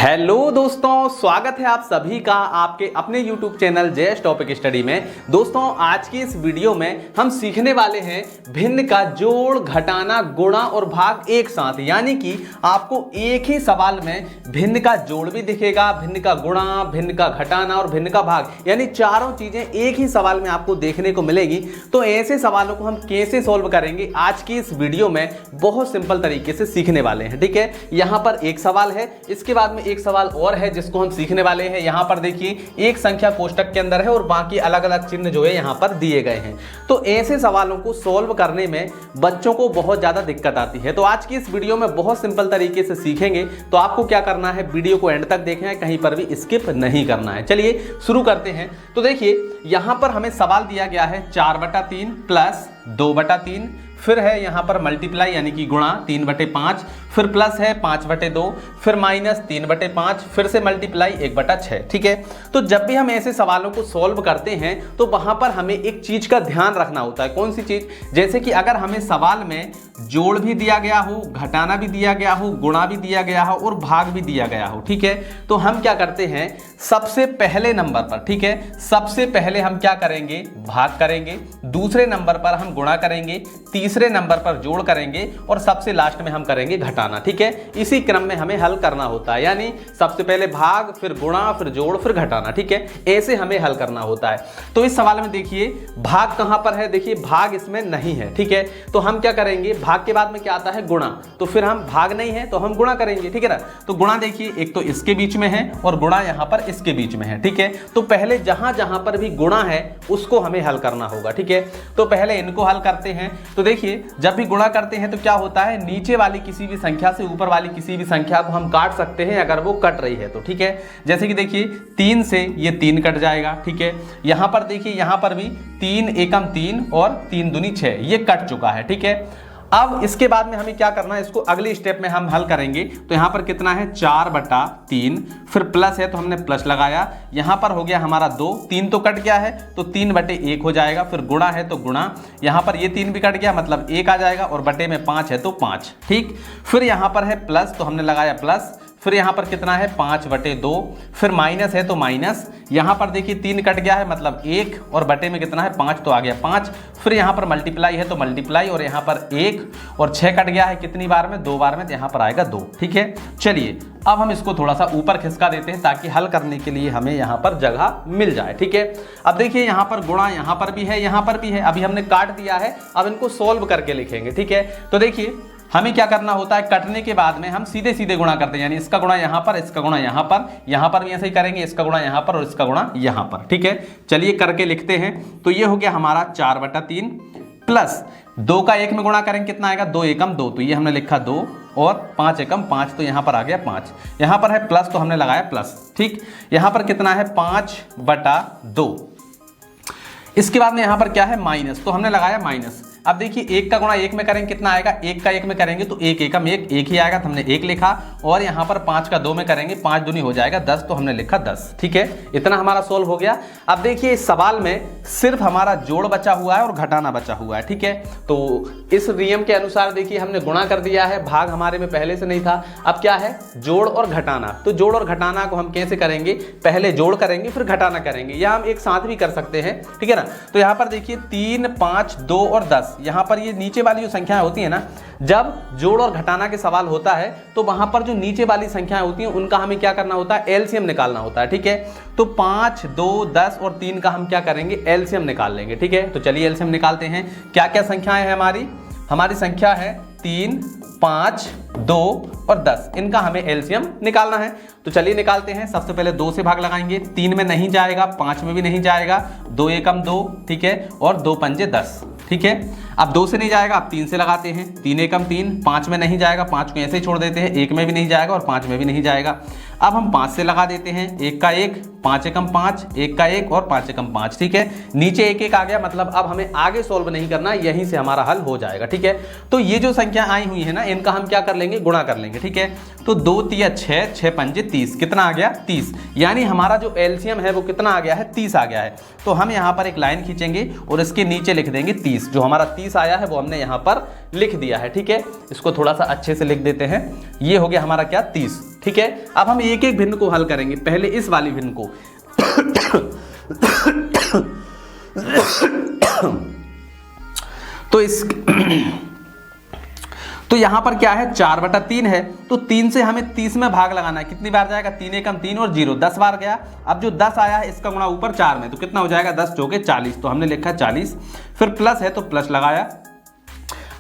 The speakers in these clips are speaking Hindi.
हेलो दोस्तों, स्वागत है आप सभी का आपके अपने YouTube channel JS topic study में। दोस्तों, आज की इस वीडियो में हम सीखने वाले हैं भिन्न का जोड़, घटाना, गुणा और भाग एक साथ। यानी कि आपको एक ही सवाल में भिन्न का जोड़ भी दिखेगा, भिन्न का गुणा, भिन्न का घटाना और भिन्न का भाग, यानी चारों चीजें एक ही सवाल में आपको देखने को मिलेगी। तो ऐसे सवालों को हम कैसे सॉल्व करेंगे आज की इस वीडियो में बहुत सिंपल तरीके से सीखने वाले हैं। ठीक है, यहां पर एक सवाल है, इसके बाद में एक सवाल और है जिसको हम सीखने वाले हैं। यहां पर देखिए एक संख्या कोष्टक के अंदर है और बाकी अलग अलग चिन्ह जो है यहां पर दिए गए हैं। तो ऐसे सवालों को सॉल्व करने में बच्चों को बहुत ज्यादा दिक्कत आती है। तो आज की इस वीडियो में बहुत सिंपल तरीके से सीखेंगे। तो आपको क्या करना है, वीडियो को एंड तक देखना है, कहीं पर भी स्किप नहीं करना है। चलिए शुरू करते हैं। तो देखिए यहां पर हमें सवाल दिया गया है 4/3 प्लस 2/3, फिर है यहाँ पर मल्टीप्लाई यानी कि गुणा 3/5, फिर प्लस है 5/2, फिर माइनस 3/5, फिर से मल्टीप्लाई 1/6। ठीक है, तो जब भी हम ऐसे सवालों को सॉल्व करते हैं तो वहां पर हमें एक चीज का ध्यान रखना होता है। कौन सी चीज? जैसे कि अगर हमें सवाल में जोड़ भी दिया गया हो, घटाना भी दिया गया हो, गुणा भी दिया गया हो और भाग भी दिया गया हो, ठीक है, तो हम क्या करते हैं, सबसे पहले नंबर पर, ठीक है, सबसे पहले हम क्या करेंगे, भाग करेंगे, दूसरे नंबर पर हम गुणा करेंगे, तीसरे नंबर पर जोड़ करेंगे और सबसे लास्ट में हम करेंगे घटाना। ठीक है, इसी क्रम में हमें हल करना होता है, यानी सबसे पहले भाग, फिर गुणा, फिर जोड़, फिर घटाना। ठीक है, ऐसे हमें हल करना होता है। तो इस सवाल में देखिए भाग कहां पर है, देखिए भाग इसमें नहीं है। ठीक है, तो हम क्या करेंगे, भाग के बाद में क्या आता है, गुणा, तो फिर हम भाग नहीं है तो हम गुणा करेंगे। ठीक है ना, तो गुणा देखिए एक तो इसके बीच में है और गुणा यहां पर इसके बीच में है। ठीक है, तो पहले जहां जहां पर भी गुणा है उसको हमें हल करना होगा। ठीक है, तो पहले इनको हल करते हैं। तो देखिए जब भी गुणा करते हैं तो क्या होता है, नीचे वाली किसी भी संख्या से ऊपर वाली किसी भी संख्या को हम काट सकते हैं अगर वो कट रही है तो। ठीक है, जैसे कि देखिए 3 से ये 3 कट जाएगा। ठीक है, यहां पर देखिए यहां पर भी 3 एकम 3 और 3 दूनी 6, ये कट चुका है। ठीक है, अब इसके बाद में हमें क्या करना है, इसको अगले स्टेप में हम हल करेंगे। तो यहां पर कितना है, 4/3, फिर प्लस है तो हमने प्लस लगाया, यहां पर हो गया हमारा 2, 3 तो कट गया है तो 3/1 हो जाएगा, फिर गुणा है तो गुणा, यहां पर ये 3 भी कट गया मतलब 1 आ जाएगा और बटे में 5 है तो 5। ठीक, फिर यहां पर है प्लस तो हमने लगाया प्लस, फिर यहां पर कितना है 5/2, फिर माइनस है तो माइनस, यहां पर देखिए 3 कट गया है मतलब 1 और बटे में कितना है 5 तो आ गया 5, फिर यहां पर मल्टीप्लाई है तो मल्टीप्लाई और यहां पर 1 और 6 कट गया है कितनी बार में, 2 बार में, तो यहां पर आएगा 2। ठीक है, चलिए अब हम इसको थोड़ा सा ऊपर खिसका देते हैं ताकि हल करने के लिए हमें यहां पर जगह मिल जाए। ठीक है, अब देखिए यहां पर गुणा यहां पर भी है, यहां पर भी है, अभी हमने काट दिया है, अब इनको सोल्व करके लिखेंगे। ठीक है, तो देखिए हमें क्या करना होता है, कटने के बाद में हम सीधे सीधे गुणा करते हैं, यानी इसका गुणा यहां पर, इसका गुणा यहां पर भी ऐसे ही करेंगे, इसका गुणा यहां पर और इसका गुणा यहां पर। ठीक है, चलिए करके लिखते हैं। तो ये हो गया हमारा 4/3 प्लस 2 का 1 में गुणा करेंगे कितना आएगा, 2 एकम 2, तो ये हमने लिखा 2 और 5 एकम 5, तो यहां पर आ गया 5, यहां पर है प्लस तो हमने लगाया प्लस। ठीक, यहां पर कितना है 5/2, इसके बाद में यहां पर क्या है माइनस, तो हमने लगाया माइनस। अब देखिए 1 का गुणा 1 में करेंगे कितना आएगा, 1 का 1 में करेंगे तो 1 एकम 1, 1 ही आएगा तो हमने 1 लिखा, और यहाँ पर 5 का 2 में करेंगे 5 दूनी हो जाएगा 10 तो हमने लिखा 10। ठीक है, इतना हमारा सोल्व हो गया। अब देखिए इस सवाल में सिर्फ हमारा जोड़ बचा हुआ है और घटाना बचा हुआ है। ठीक है, तो इस नियम के अनुसार देखिए हमने गुणा कर दिया है, भाग हमारे में पहले से नहीं था, अब क्या है जोड़ और घटाना। तो जोड़ और घटाना को हम कैसे करेंगे, पहले जोड़ करेंगे फिर घटाना करेंगे, या हम एक साथ भी कर सकते हैं। ठीक है ना, तो यहाँ पर देखिए 3, 5, 2 और 10, यहां पर ये नीचे वाली जो संख्याएं होती है ना, जब जोड़ और घटाना के सवाल होता है तो वहां पर जो नीचे वाली संख्याएं होती हैं उनका हमें क्या करना होता है, एलसीएम निकालना होता है। ठीक है, तो 5, 2, 10 और 3 का हम क्या करेंगे, एलसीएम निकाल लेंगे। ठीक है, तो चलिए एलसीएम निकालते हैं। क्या क्या संख्याएं हैं हमारी संख्या है 3, 5, 2 और 10, इनका हमें एलसीएम निकालना है। तो चलिए निकालते हैं। सबसे पहले 2 से भाग लगाएंगे, 3 में नहीं जाएगा, 5 में भी नहीं जाएगा, 2 एकम 2, ठीक है, और 2 पंजे 10। ठीक है, अब 2 से नहीं जाएगा, अब 3 से लगाते हैं, 3 एकम 3, 5 में नहीं जाएगा, 5 को ऐसे ही छोड़ देते हैं, 1 में भी नहीं जाएगा और 5 में भी नहीं जाएगा। अब हम 5 से लगा देते हैं, 1 का 1, 5 एकम 5, 1 का 1 और 5 एकम 5। ठीक है, नीचे 1 1 आ गया, मतलब अब हमें आगे सोल्व नहीं करना, यहीं से हमारा हल हो जाएगा। ठीक है, तो ये जो संख्या आई हुई है ना, इनका हम क्या कर लेंगे, गुणा कर लेंगे। ठीक है, तो 2 तिया 6, 6 पंजे 30, कितना आ गया 30, यानी हमारा जो एलसीएम है वो कितना आ गया है, 30 आ गया है। तो हम यहाँ पर एक लाइन खींचेंगे और इसके नीचे लिख देंगे 30, जो हमारा 30 आया है वो हमने यहाँ पर लिख दिया है। ठीक है, इसको थोड़ा सा अच्छे से लिख देते हैं, ये हो गया हमारा क्या 30। ठीक है। अब हम एक एक भिन्न को हल करेंगे। पहले इस वाली भिन्न को तो यहां पर क्या है 4/3 है, तो 3 से हमें 30 में भाग लगाना है। कितनी बार जाएगा, 3 एकम 3 और 0 10 बार गया। अब जो 10 आया है इसका गुणा ऊपर 4 में, तो कितना हो जाएगा 10 चौके 40, तो हमने लिखा 40। फिर प्लस है तो प्लस लगाया।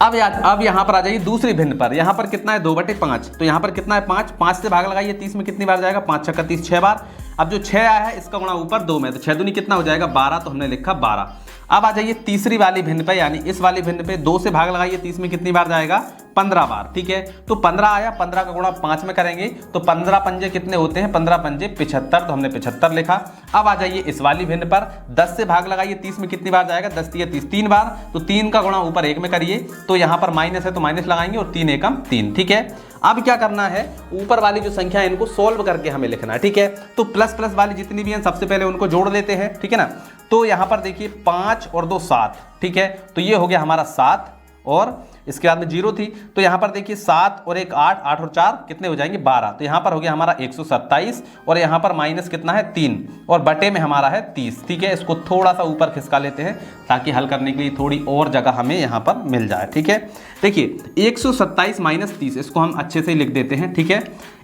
अब यहां पर आ जाइए दूसरी भिन्न पर। यहां पर कितना है 2/5, तो यहां पर कितना है 5, 5 से भाग लगाइए 30 में, कितनी बार जाएगा 5 छक्का 30 6 बार। अब जो 6 आया है इसका गुणा ऊपर 2 में, तो 6 दूनी कितना हो जाएगा 12, तो हमने लिखा 12। अब आ जाइए तीसरी वाली भिन्न पे, यानी इस वाली भिन्न पे 2 से भाग लगाइए 30 में, कितनी बार जाएगा 15 बार, ठीक है। तो 15 आया, 15 का गुणा 5 में करेंगे तो 15 पंजे कितने होते हैं, 15 पंजे 75, तो हमने 75 लिखा। अब आ जाइए इस वाली भिन्न पर 10 से भाग लगाइए 30 में, कितनी बार जाएगा 10 तिया 30 3 बार, तो 3 का गुणा ऊपर 1 में करिए, तो यहाँ पर माइनस है तो माइनस लगाएंगे और 3 एकम 3, ठीक है। अब क्या करना है, ऊपर वाली जो संख्या है इनको सोल्व करके हमें लिखना है, ठीक है। तो प्लस प्लस वाली जितनी भी हैं सबसे पहले उनको जोड़ लेते हैं, ठीक है ना। तो यहाँ पर देखिए 5 और 2 7, ठीक है। तो ये हो गया हमारा 7 और इसके बाद में 0 थी, तो यहाँ पर देखिए 7 और 1 8, 8 और 4 कितने हो जाएंगे 12, तो यहाँ पर हो गया हमारा 127 और यहाँ पर माइनस कितना है 3 और बटे में हमारा है 30, ठीक है। इसको थोड़ा सा ऊपर खिसका लेते हैं ताकि हल करने के लिए थोड़ी और जगह हमें यहाँ पर मिल जाए, ठीक है। देखिए 127 माइनस 30, इसको हम अच्छे से लिख देते हैं, ठीक है।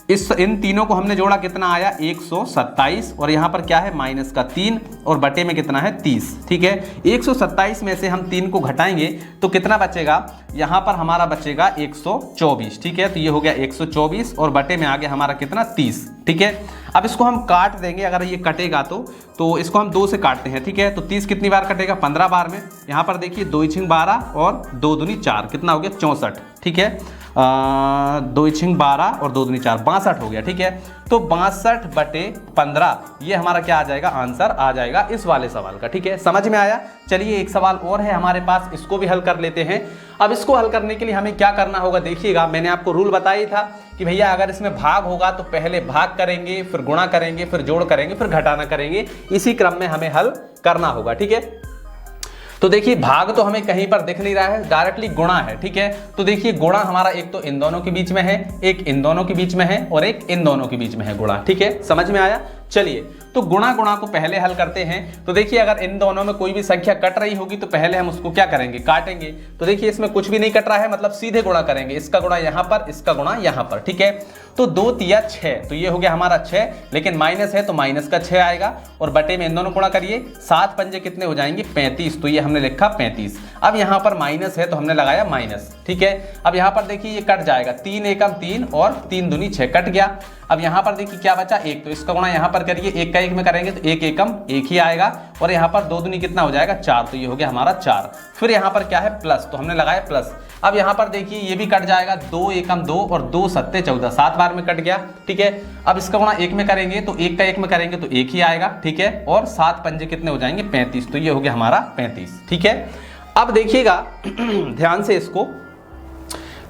इन तीनों को हमने जोड़ा, कितना आया 127 और यहाँ पर क्या है माइनस का 3 और बटे में कितना है 30, ठीक है। 127 में से हम 3 को घटाएंगे तो कितना बचेगा, यहाँ पर हमारा बचेगा 124, ठीक है। तो ये हो गया 124 और बटे में आ गया हमारा कितना 30, ठीक है। अब इसको हम काट देंगे, अगर ये कटेगा तो इसको हम 2 से काटते हैं, ठीक है। तो 30 कितनी बार कटेगा 15 बार में। यहाँ पर देखिए 2 × 12 और 2 दूनी 4, कितना हो गया 64, ठीक है। 2 × 12 और 2 दूनी 4 62 हो गया, ठीक है। तो 62/15 ये हमारा क्या आ जाएगा, आंसर आ जाएगा इस वाले सवाल का, ठीक है। समझ में आया। चलिए एक सवाल और है हमारे पास, इसको भी हल कर लेते हैं। अब इसको हल करने के लिए हमें क्या करना होगा, देखिएगा मैंने आपको रूल बताया था कि भैया अगर इसमें भाग होगा तो पहले भाग करेंगे, फिर गुणा करेंगे, फिर जोड़ करेंगे, फिर घटाना करेंगे, इसी क्रम में हमें हल करना होगा, ठीक है। तो देखिए भाग तो हमें कहीं पर दिख नहीं रहा है, डायरेक्टली गुणा है, ठीक है। तो देखिए गुणा हमारा एक तो इन दोनों के बीच में है, एक इन दोनों के बीच में है और एक इन दोनों के बीच में है गुणा, ठीक है। समझ में आया। चलिए तो गुणा को पहले हल करते हैं। तो देखिए अगर इन दोनों में कोई भी संख्या कट रही होगी तो पहले हम उसको क्या करेंगे, काटेंगे। तो देखिए इसमें कुछ भी नहीं कट रहा है, मतलब सीधे गुणा करेंगे, इसका गुणा यहाँ पर, इसका गुणा यहाँ पर, ठीक है। तो 2 तिया 6, तो ये हो गया हमारा 6, लेकिन माइनस है तो माइनस का 6 आएगा और बटे में इन दोनों गुणा करिए, 7 पंजे कितने हो जाएंगे 35, तो ये हमने लिखा 35। अब यहाँ पर माइनस है तो हमने लगाया माइनस, ठीक है। अब यहाँ पर देखिए ये कट जाएगा, 3 एकम 3 और 3 दूनी 6 कट गया। अब यहाँ पर देखिए क्या बचा 1, तो इसका गुणा यहाँ पर करिए, 1 का 1 में करेंगे तो 1 एकम 1 ही आएगा और यहाँ पर 2 दूनी कितना हो जाएगा 4, तो ये हो गया हमारा 4। फिर यहाँ पर क्या है प्लस, तो हमने लगाया प्लस। अब यहाँ पर देखिए ये भी कट जाएगा, 2 एकम 2 और 2 सत्ते 14, 7 बार में कट गया, ठीक है। अब इसका गुणा 1 में करेंगे तो 1 का 1 में करेंगे तो 1 ही आएगा, ठीक है। और 7 पंजे कितने हो जाएंगे 35, तो ये हो गया हमारा 35, ठीक है। अब देखिएगा ध्यान से इसको,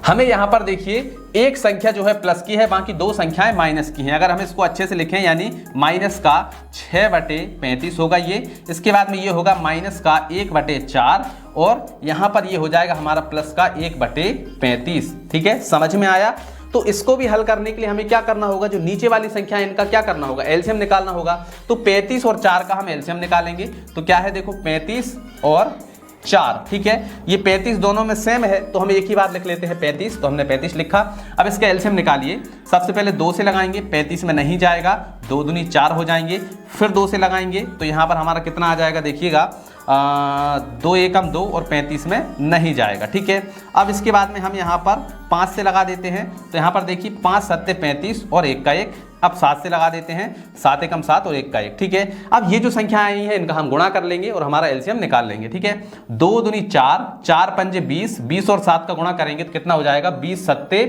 हमें यहां पर देखिए एक संख्या जो है प्लस की है, बाकी 2 संख्याएं माइनस की हैं। अगर हम इसको अच्छे से लिखें यानी माइनस का 6/35 होगा ये, इसके बाद में ये होगा माइनस का 1/4 और यहां पर ये हो जाएगा हमारा प्लस का 1/35, ठीक है। समझ में आया। तो इसको भी हल करने के लिए हमें क्या करना होगा, जो नीचे वाली संख्या है इनका क्या करना होगा, एलसीएम निकालना होगा। तो 35 और 4 का हम एलसीएम निकालेंगे, तो क्या है देखो 35 और 4, ठीक है। ये 35 दोनों में सेम है तो हम एक ही बात लिख लेते हैं 35, तो हमने 35 लिखा। अब इसका एलसीएम निकालिए, सबसे पहले 2 से लगाएंगे, 35 में नहीं जाएगा, 2 दूनी 4 हो जाएंगे, फिर 2 से लगाएंगे तो यहाँ पर हमारा कितना आ जाएगा देखिएगा 2 एकम 2 और 35 में नहीं जाएगा, ठीक है। अब इसके बाद में हम यहाँ पर 5 से लगा देते हैं, तो यहाँ पर देखिए 5 सत्ते 35 और 1 का 1। अब 7 से लगा देते हैं, 7 एकम 7 और 1 का 1, ठीक है। अब ये जो संख्या आई है इनका हम गुणा कर लेंगे और हमारा एलसीएम निकाल लेंगे, ठीक है। 2 दूनी 4, 4 पंजे 20, 20 और 7 का गुणा करेंगे तो कितना हो जाएगा 20 सत्ते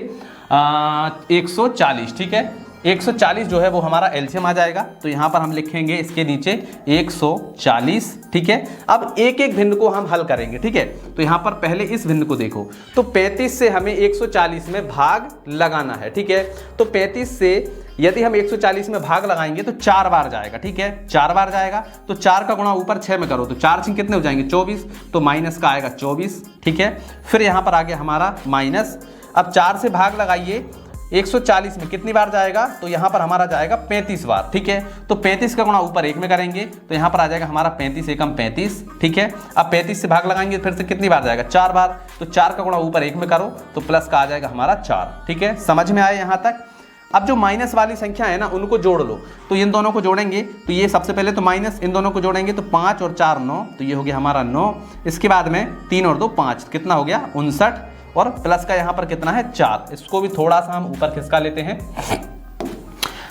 140, ठीक है। 140 जो है वो हमारा एलसीएम आ जाएगा, तो यहाँ पर हम लिखेंगे इसके नीचे 140, ठीक है। अब एक एक भिन्न को हम हल करेंगे, ठीक है। तो यहाँ पर पहले इस भिन्न को देखो, तो 35 से हमें 140 में भाग लगाना है, ठीक है। तो 35 से यदि हम 140 में भाग लगाएंगे तो 4 बार जाएगा, ठीक है। 4 बार जाएगा तो 4 का गुणा ऊपर 6 में करो तो 4 6 कितने हो जाएंगे 24, तो माइनस का आएगा 24, ठीक है। फिर यहाँ पर आ गया हमारा माइनस। अब 4 से भाग लगाइए 140 में कितनी बार जाएगा, तो यहाँ पर हमारा जाएगा 35 बार, ठीक है। तो 35 का गुणा ऊपर 1 में करेंगे तो यहाँ पर आ जाएगा हमारा 35 एकम 35, ठीक है। अब 35 से भाग लगाएंगे फिर से कितनी बार जाएगा, 4 बार, तो 4 का गुणा ऊपर 1 में करो तो प्लस का आ जाएगा हमारा 4, ठीक है। समझ में आए यहाँ तक। अब जो माइनस वाली संख्या है ना उनको जोड़ लो, तो इन दोनों को जोड़ेंगे तो ये सबसे पहले तो माइनस, इन दोनों को जोड़ेंगे तो 5 और 4 9, तो ये हो गया हमारा 9। इसके बाद में 3 और 2 5, कितना हो गया 59, और प्लस का यहाँ पर कितना है 4। इसको भी थोड़ा सा हम ऊपर खिसका लेते हैं।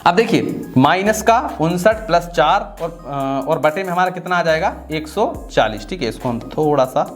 अब देखिए माइनस का 59 प्लस 4 और बटे में हमारा कितना आ जाएगा 140, ठीक है। इसको हम थोड़ा सा,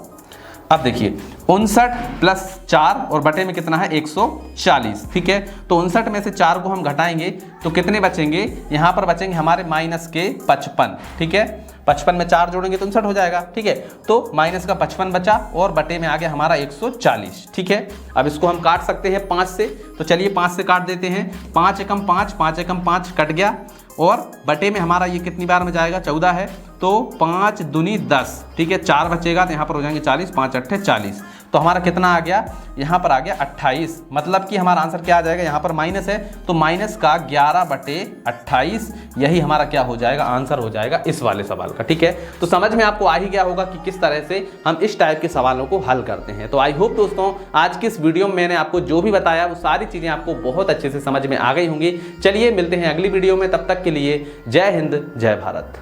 अब देखिए 59 प्लस 4 और बटे में कितना है 140, ठीक है। तो 59 में से 4 को हम घटाएंगे तो कितने बचेंगे, यहाँ पर बचेंगे हमारे माइनस के 55, ठीक है। 55 में 4 जोड़ेंगे तो 59 हो जाएगा, ठीक है। तो माइनस का 55 बचा और बटे में आ गया हमारा 140, ठीक है। अब इसको हम काट सकते हैं 5 से, तो चलिए 5 से काट देते हैं। 5 एकम 5, 5 एकम 5 कट गया, और बटे में हमारा ये कितनी बार में जाएगा 14 है, तो 5 दूनी 10, ठीक है। 4 बचेगा तो यहाँ पर हो जाएंगे 40, 5 अट्ठे 40, तो हमारा कितना आ गया, यहाँ पर आ गया 28। मतलब कि हमारा आंसर क्या आ जाएगा, यहाँ पर माइनस है तो माइनस का 11/28, यही हमारा क्या हो जाएगा, आंसर हो जाएगा इस वाले सवाल का, ठीक है। तो समझ में आपको आ ही गया होगा कि किस तरह से हम इस टाइप के सवालों को हल करते हैं। तो आई होप दोस्तों आज की इस वीडियो में मैंने आपको जो भी बताया वो सारी चीज़ें आपको बहुत अच्छे से समझ में आ गई होंगी। चलिए मिलते हैं अगली वीडियो में, तब तक के लिए जय हिंद जय भारत।